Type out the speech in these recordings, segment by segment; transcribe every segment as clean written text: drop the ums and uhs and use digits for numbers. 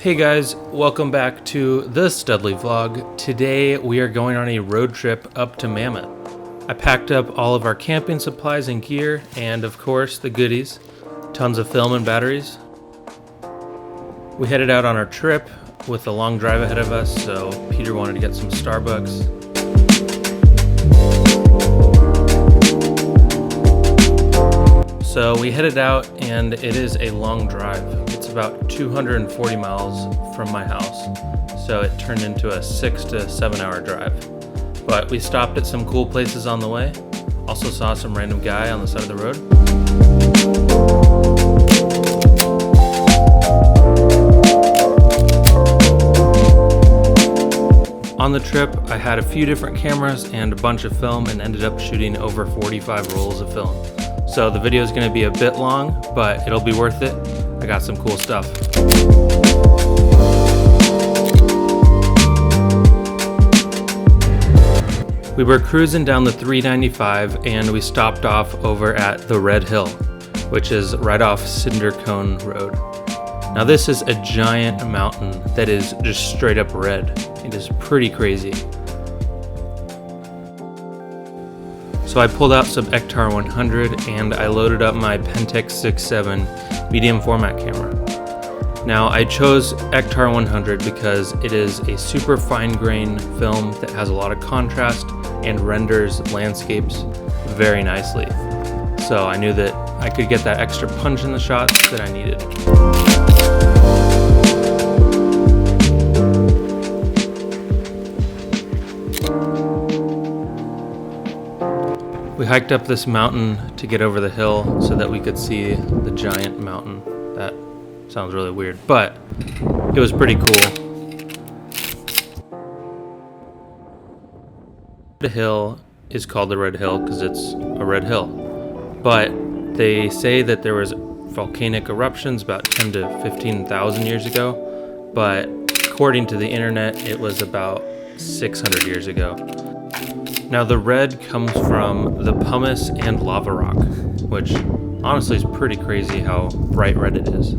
Hey guys, welcome back to the Studley vlog. Today we are going on a road trip up to Mammoth. I packed up all of our camping supplies and gear, and of course the goodies, tons of film and batteries. We headed out on our trip with a long drive ahead of us, so Peter wanted to get some Starbucks. So we headed out, and it is a long drive. It's about 240 miles from my house, so it turned into a 6 to 7 hour drive. But we stopped at some cool places on the way. Also saw some random guy on the side of the road. On the trip, I had a few different cameras and a bunch of film and ended up shooting over 45 rolls of film. So the video is going to be a bit long, but it'll be worth it. I got some cool stuff. We were cruising down the 395 and we stopped off over at the Red Hill, which is right off Cinder Cone Road. Now this is a giant mountain that is just straight up red. It is pretty crazy. So I pulled out some Ektar 100 and I loaded up my Pentax 6.7 medium format camera. Now I chose Ektar 100 because it is a super fine grain film that has a lot of contrast and renders landscapes very nicely. So I knew that I could get that extra punch in the shots that I needed. We hiked up this mountain to get over the hill so that we could see the giant mountain. That sounds really weird, but it was pretty cool. The hill is called the Red Hill because it's a red hill, but they say that there was volcanic eruptions about 10 to 15,000 years ago, but according to the internet, it was about 600 years ago. Now the red comes from the pumice and lava rock, which honestly is pretty crazy how bright red it is.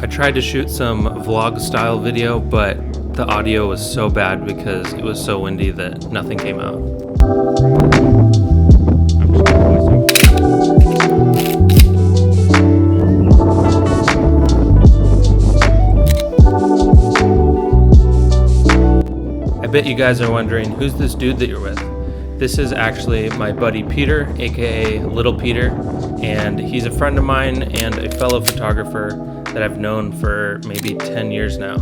I tried to shoot some vlog style video, but the audio was so bad because it was so windy that nothing came out. I bet you guys are wondering, who's this dude that you're with? This is actually my buddy Peter, aka Little Peter, and he's a friend of mine and a fellow photographer that I've known for maybe 10 years now.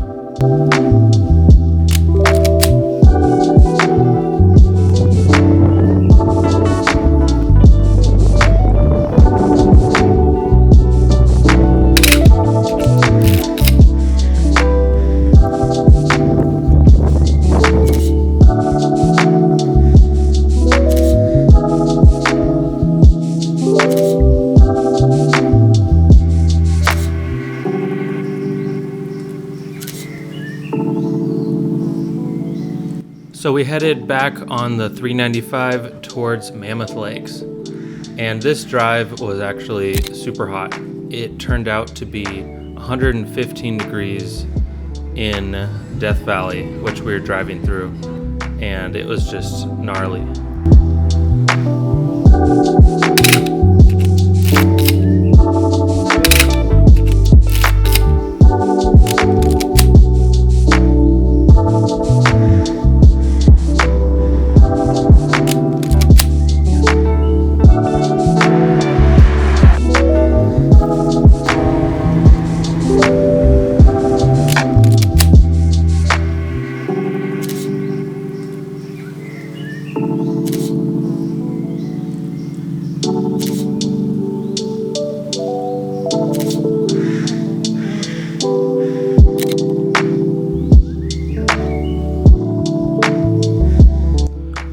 So we headed back on the 395 towards Mammoth Lakes, and this drive was actually super hot. It turned out to be 115 degrees in Death Valley, which we were driving through, and it was just gnarly.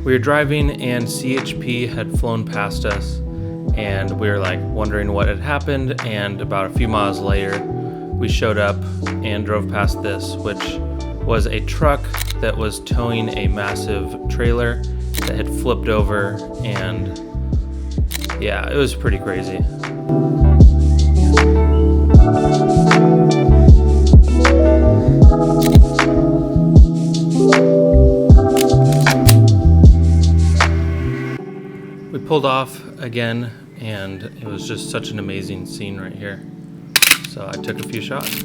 We were driving and CHP had flown past us, and we were like wondering what had happened, and about a few miles later we showed up and drove past this, which was a truck that was towing a massive trailer, that had flipped over, and yeah, it was pretty crazy. We pulled off again, and it was just such an amazing scene right here. So I took a few shots.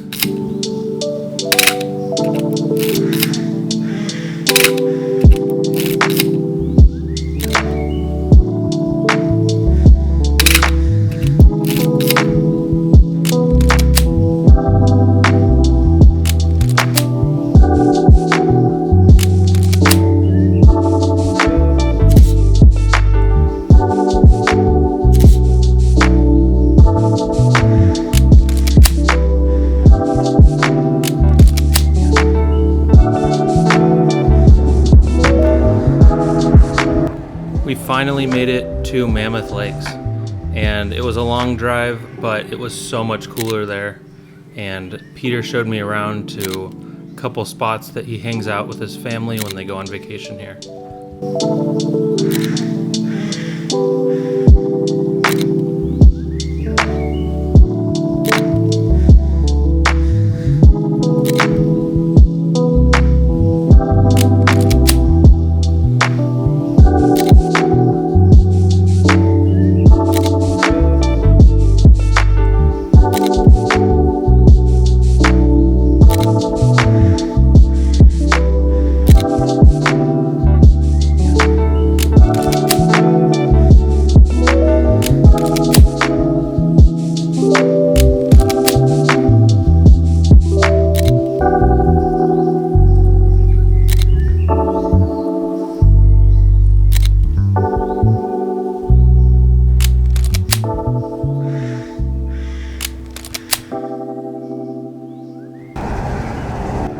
We finally made it to Mammoth Lakes, and it was a long drive, but it was so much cooler there. And Peter showed me around to a couple spots that he hangs out with his family when they go on vacation here.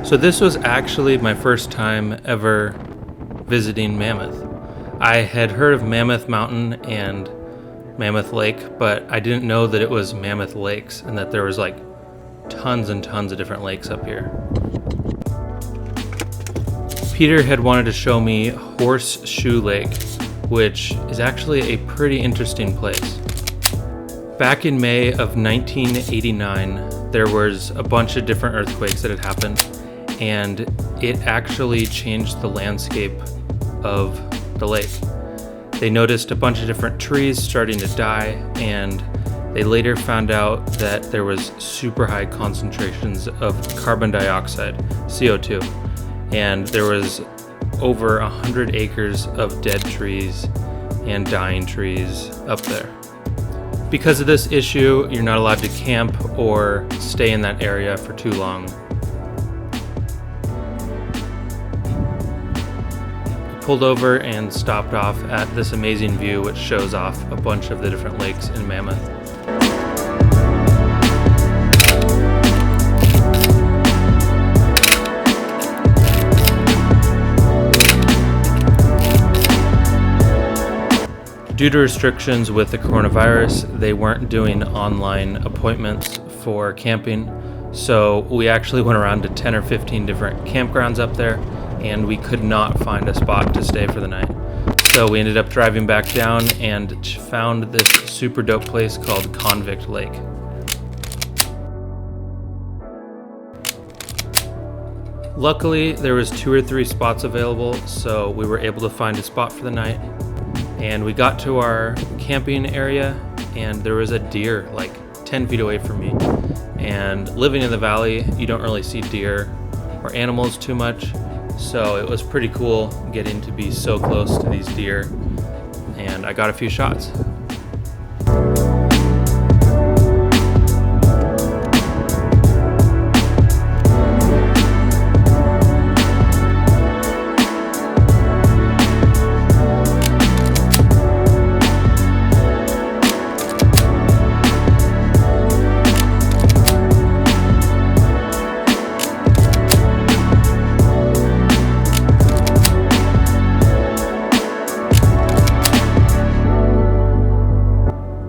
So this was actually my first time ever visiting Mammoth. I had heard of Mammoth Mountain and Mammoth Lake, but I didn't know that it was Mammoth Lakes and that there was like tons and tons of different lakes up here. Peter had wanted to show me Horseshoe Lake, which is actually a pretty interesting place. Back in May of 1989, there was a bunch of different earthquakes that had happened, and it actually changed the landscape of the lake. They noticed a bunch of different trees starting to die, and they later found out that there was super high concentrations of carbon dioxide, CO2, and there was over 100 acres of dead trees and dying trees up there. Because of this issue, you're not allowed to camp or stay in that area for too long. Pulled over and stopped off at this amazing view, which shows off a bunch of the different lakes in Mammoth. Due to restrictions with the coronavirus, they weren't doing online appointments for camping, so we actually went around to 10 or 15 different campgrounds up there, and we could not find a spot to stay for the night. So we ended up driving back down and found this super dope place called Convict Lake. Luckily, there was 2 or 3 spots available, so we were able to find a spot for the night. And we got to our camping area, and there was a deer like 10 feet away from me. And living in the valley, you don't really see deer or animals too much. So it was pretty cool getting to be so close to these deer, and I got a few shots.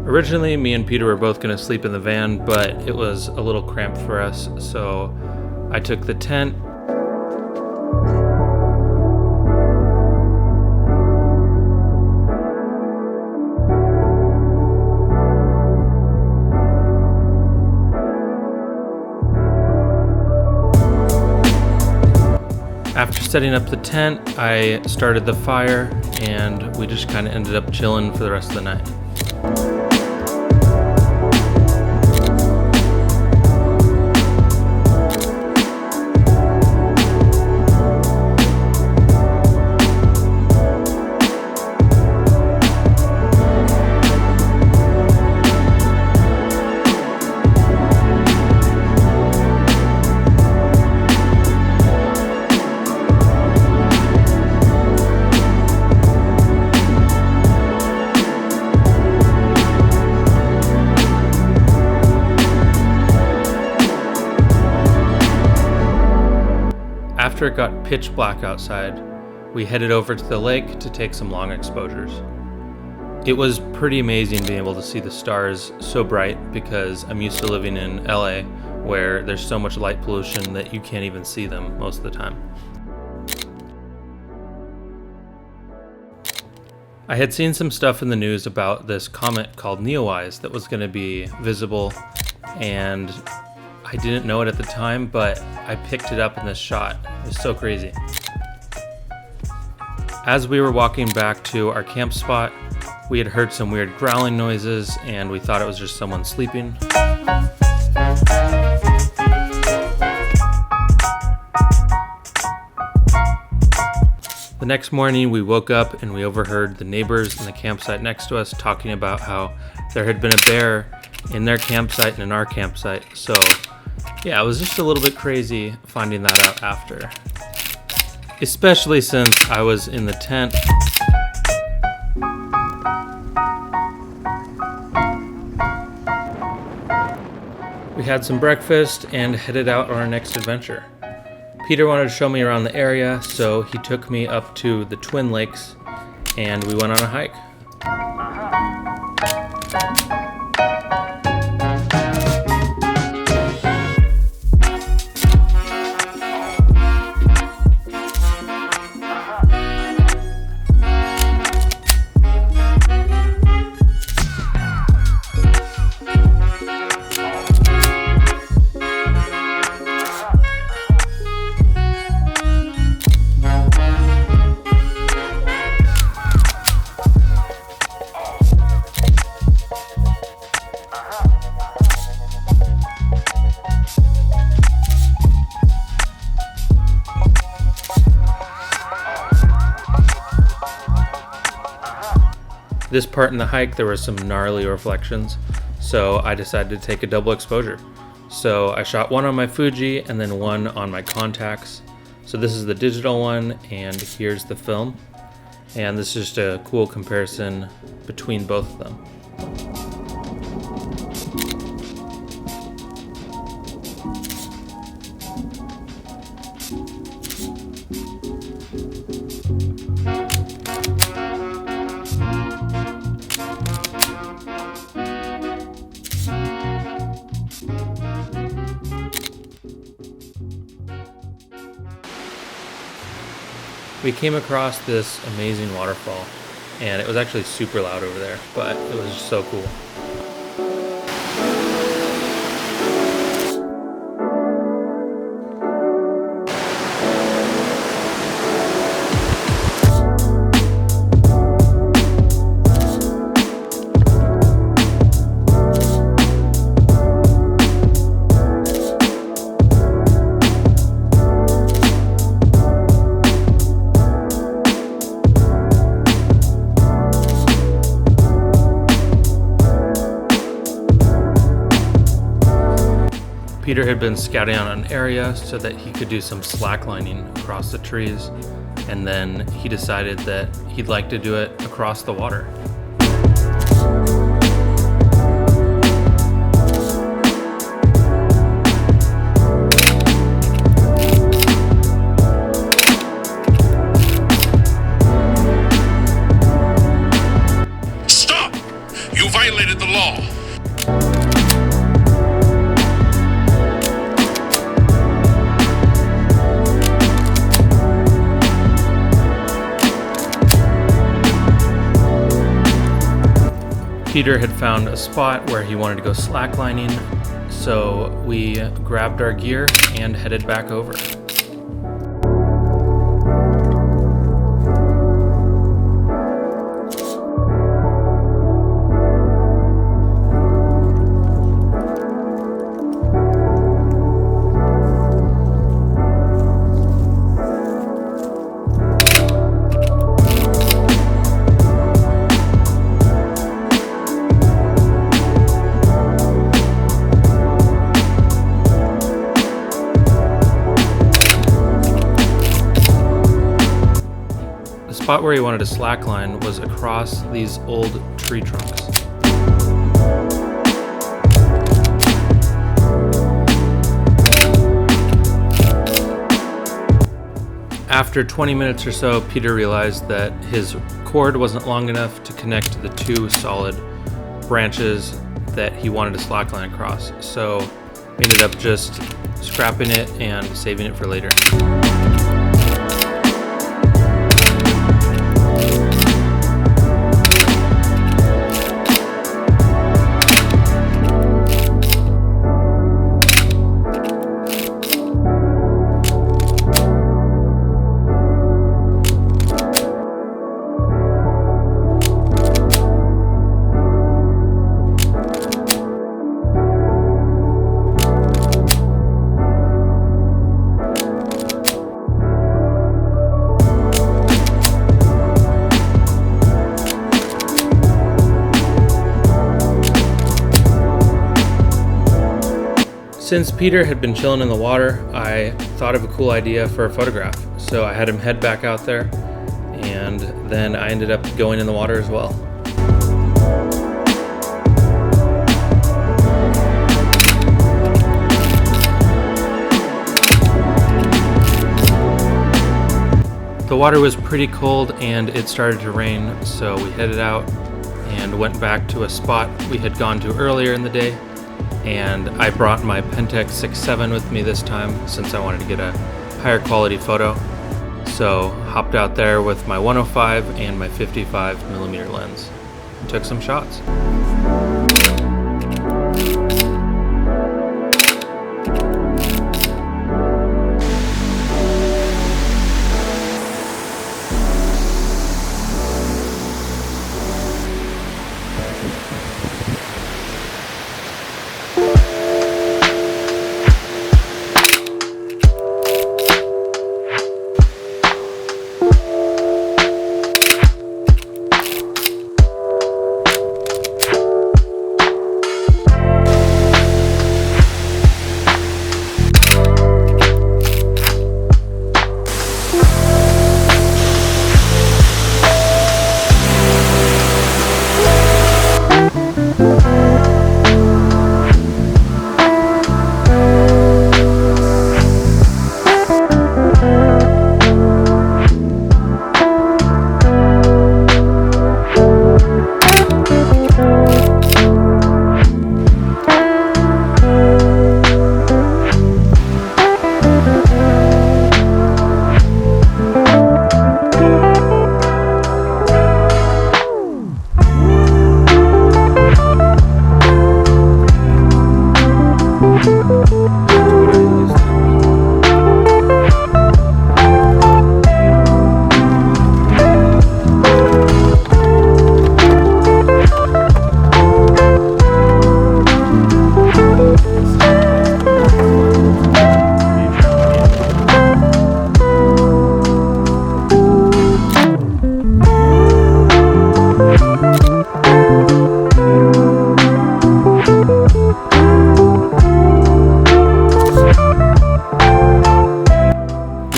Originally, me and Peter were both going to sleep in the van, but it was a little cramped for us, so I took the tent. After setting up the tent, I started the fire, and we just kind of ended up chilling for the rest of the night. After it got pitch black outside, we headed over to the lake to take some long exposures. It was pretty amazing being able to see the stars so bright because I'm used to living in LA where there's so much light pollution that you can't even see them most of the time. I had seen some stuff in the news about this comet called Neowise that was going to be visible, and I didn't know it at the time, but I picked it up in this shot. It was so crazy. As we were walking back to our camp spot, we had heard some weird growling noises, and we thought it was just someone sleeping. The next morning, we woke up and we overheard the neighbors in the campsite next to us talking about how there had been a bear in their campsite and in our campsite. So yeah, it was just a little bit crazy finding that out after. Especially since I was in the tent. We had some breakfast and headed out on our next adventure. Peter wanted to show me around the area, so he took me up to the Twin Lakes and we went on a hike. This part in the hike, there were some gnarly reflections, so I decided to take a double exposure. So I shot one on my Fuji and then one on my Pentax. So this is the digital one, and here's the film. And this is just a cool comparison between both of them. We came across this amazing waterfall, and it was actually super loud over there, but it was just so cool. Peter had been scouting out an area so that he could do some slacklining across the trees, and then he decided that he'd like to do it across the water. Stop! You violated the law. Peter had found a spot where he wanted to go slacklining, so we grabbed our gear and headed back over. spot where he wanted a slackline was across these old tree trunks. After 20 minutes or so, Peter realized that his cord wasn't long enough to connect the two solid branches that he wanted a slackline across. So we ended up just scrapping it and saving it for later. Since Peter had been chilling in the water, I thought of a cool idea for a photograph. So I had him head back out there, and then I ended up going in the water as well. The water was pretty cold and it started to rain, so we headed out and went back to a spot we had gone to earlier in the day. And I brought my Pentax 6.7 with me this time since I wanted to get a higher quality photo. So hopped out there with my 105 and my 55mm lens. Took some shots.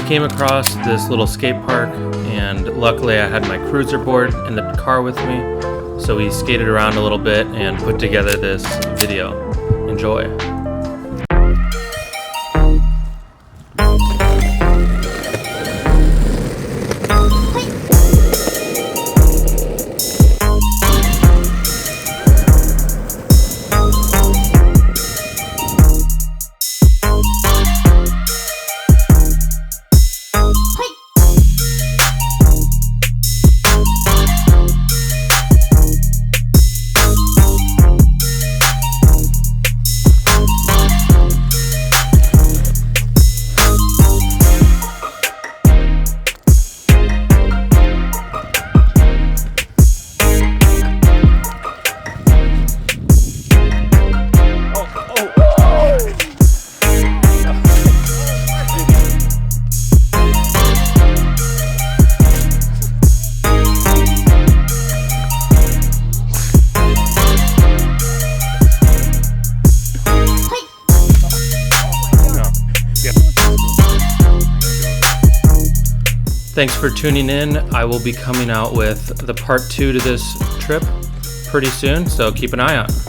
Came across this little skate park, and luckily I had my cruiser board in the car with me, so we skated around a little bit and put together this video. Enjoy. Thanks for tuning in. I will be coming out with the part 2 to this trip pretty soon, so keep an eye out.